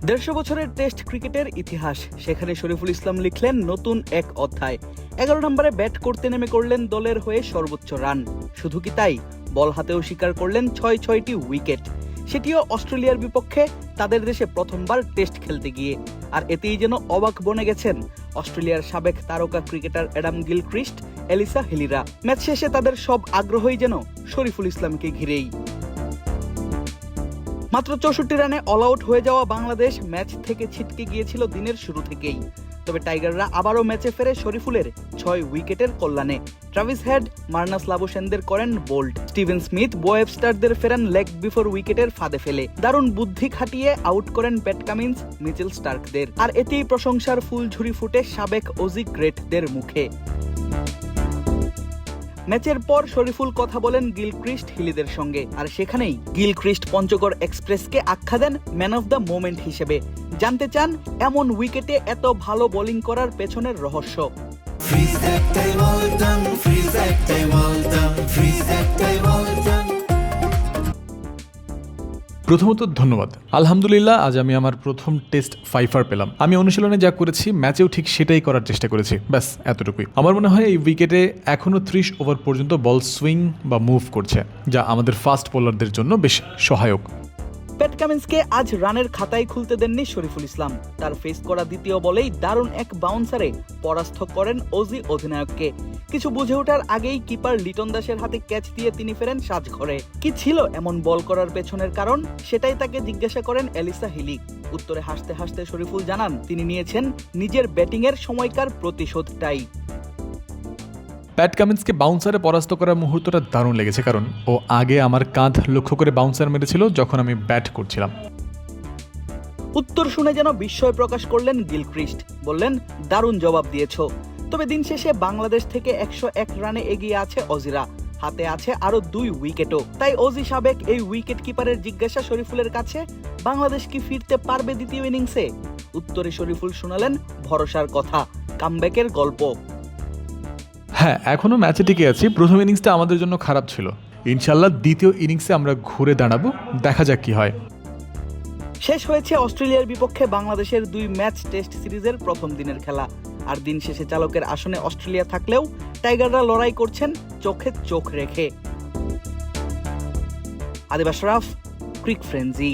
150 বছরের টেস্ট ক্রিকেটের ইতিহাস, সেখানে শরীফুল ইসলাম লিখলেন নতুন এক অধ্যায়। 11 নম্বরে ব্যাট করতে নেমে করলেন দলের হয়ে সর্বোচ্চ রান। শুধু কি তাই, বল হাতেও শিকার করলেন 6টি উইকেট, সেটিও অস্ট্রেলিয়ার বিপক্ষে, তাদের দেশে প্রথমবার টেস্ট খেলতে গিয়ে। আর এতেই যেন অবাক বনে গেছেন অস্ট্রেলিয়ার সাবেক তারকা ক্রিকেটার অ্যাডাম গিলক্রিস্ট, এলিসা হেলিরা। ম্যাচ শেষে তাদের সব আগ্রহই যেন শরীফুল ইসলামকে ঘিরেই। মাত্র 64 রানে অল আউট হয়ে যাওয়া বাংলাদেশ ম্যাচ থেকে ছিটকে গিয়েছিল দিনের শুরু থেকেই। তবে টাইগাররা আবারও ম্যাচে ফেরে শরীফুলের 6 উইকেটের কল্যাণে। ট্রাভিস হেড, মার্নাস লাবুশেনদের করেন বোল্ড, স্টিভেন স্মিথ, বো ওয়েবস্টারদের ফেরান লেগ বিফোর উইকেটের ফাঁদে ফেলে। দারুণ বুদ্ধি খাটিয়ে আউট করেন প্যাট কামিন্স, মিচেল স্টার্কদের। আর এতেই প্রশংসার ফুলঝুরি ফুটে সাবেক অজি গ্রেটদের মুখে। ম্যাচের পর শরীফুল কথা বলেন গিলক্রিস্ট, হিলিদের সঙ্গে। আর সেখানেই গিলক্রিস্ট পঞ্চগড় এক্সপ্রেসকে আখ্যা দেন ম্যান অফ দ্য মোমেন্ট হিসেবে। জানতে চান এমন উইকেটে এত ভালো বোলিং করার পেছনের রহস্য। প্রথমত ধন্যবাদ। আলহামদুলিল্লাহ, আজ আমি আমার প্রথম টেস্ট ফাইফার পেলাম। আমি অনুশীলনে যা করেছি ম্যাচেও ঠিক সেটাই করার চেষ্টা করেছি, ব্যাস এতটুকুই। আমার মনে হয় এই উইকেটে এখনো 30 ওভার পর্যন্ত বল সুইং বা মুভ করছে, যা আমাদের ফাস্ট বোলারদের জন্য বেশ সহায়ক। প্যাট কামিন্সকে আজ রানের খাতায় খুলতে দেননি শরীফুল ইসলাম। তার ফেস করা দ্বিতীয় বলেই দারুণ এক বাউন্সারে পরাস্ত করেন অজি অধিনায়ককে। কিছু বুঝে ওঠার আগেই কিপার লিটন দাসের হাতে ক্যাচ দিয়ে তিনি ফেরেন সাজঘরে। কি ছিল এমন বল করার পেছনের কারণ, সেটাই তাকে জিজ্ঞাসা করেন এলিসা হিলি। উত্তরে হাসতে হাসতে শরীফুল জানান তিনি নিয়েছেন নিজের ব্যাটিংয়ের সময়কার প্রতিশোধটাই। প্যাট কামিন্সকে বাউন্সারে পরাস্ত করার মুহূর্তটা দারুণ লেগেছে, কারণ ও আগে আমার কাঁধ লক্ষ্য করে বাউন্সার মেরেছিল যখন আমি ব্যাট করছিলাম। উত্তর শুনে যেন বিস্ময় প্রকাশ করলেন গিলক্রিস্ট, বললেন দারুণ জবাব দিয়েছ। তবে দিন শেষে বাংলাদেশ থেকে 101 রানে এগিয়ে আছে অজিরা, হাতে আছে আরো 2 উইকেটও। তাই অজি সাবেক এই উইকেট কিপারের জিজ্ঞাসা শরীফুলের কাছে, বাংলাদেশ কি ফিরতে পারবে দ্বিতীয় ইনিংসে? উত্তরে শরীফুল শোনালেন ভরসার কথা, কামব্যাকের গল্প। হ্যাঁ, এখনো ম্যাচে টিকে আছি। প্রথম ইনিংসটা আমাদের জন্য খারাপ ছিল, ইনশাল্লাহ দ্বিতীয় ইনিংসে আমরা ঘুরে দাঁড়াবো, দেখা যাক কি হয়। শেষ হয়েছে অস্ট্রেলিয়ার বিপক্ষে বাংলাদেশের 2 ম্যাচ টেস্ট সিরিজের প্রথম দিনের খেলা। আর দিন শেষে চালকের আসনে অস্ট্রেলিয়া থাকলেও টাইগাররা লড়াই করছেন চোখে চোখ রেখে। আদিব আশরাফ, ক্রিক ফ্রেন্জি।